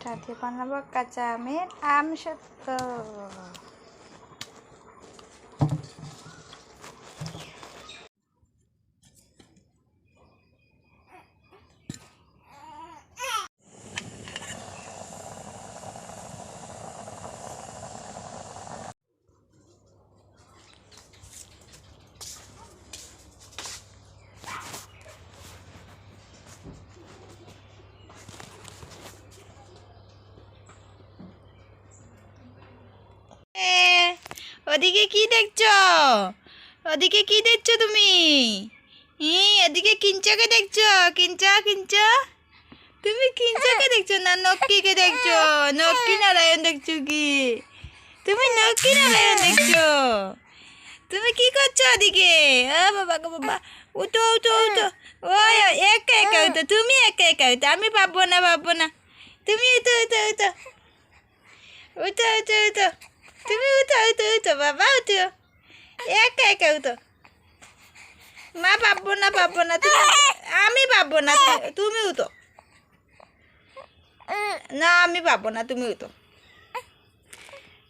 সাথে বানাবো কাঁচা আমের আমসত্ব। ওদিকে কি দেখছো? ওদিকে কি দেখছো তুমি? এদিকে কিঞ্চাকে দেখছো? কিঞ্চা তুমি কিঞ্চাকে দেখছো না নক্কিকে দেখছো? নক্কি নারায়ণ দেখছো কি? তুমি নক্কি নারায়ণ দেখছো? তুমি কি করছো ওদিকে? ও বাবা গো বাবা, উঠো উঠো উঠো। ওই একা একা উঠো, তুমি একা একা উঠো, আমি পাবো না। তুমি উঠো উঠো উঠো উঠো উঠো উঠো, তুমি উঠো উঠো উঠো বাবা উঠো, একা একা উঠো। মা পাবো না তুমি, আমি পাবো না, তুমি উঠো। না আমি পাবো না, তুমি উঠো,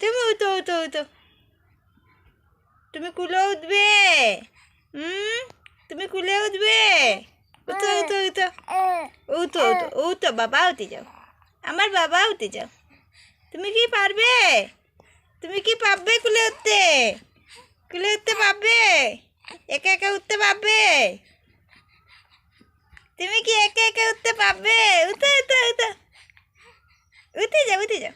তুমি উঠো উঠো উঠো। তুমি কুলে উঠবে? তুমি কুলে উঠবে? উঠো উঠো উঠো উঠো উঠো উঠো, বাবা উঠে যাও, আমার বাবা উঠে যাও। তুমি কি পারবে? তুমি কি পারবে কুলে উঠতে? কুলে উঠতে পারবে? একা একা উঠতে পারবে? তুমি কি একা একা উঠতে পারবে? উঠো উঠো উঠো, উঠে যাও উঠে যাও।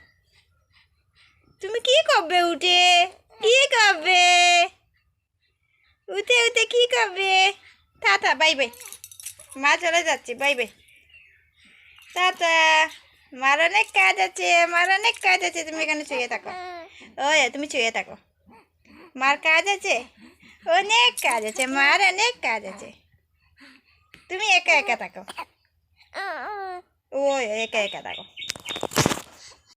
তুমি কি করবে উঠে? কি করবে উঠে উঠে? কি করবে? টাটা, বাই বাই, মা চলে যাচ্ছে, বাই বাই, টাটা। মার অনেক কাজ আছে, তুমি এখানে শুয়ে থাকো। ওই তুমি শুয়ে থাকো, মার কাজ আছে, অনেক কাজ আছে, মার অনেক কাজ আছে। তুমি একা একা থাকো, ওই একা একা থাকো।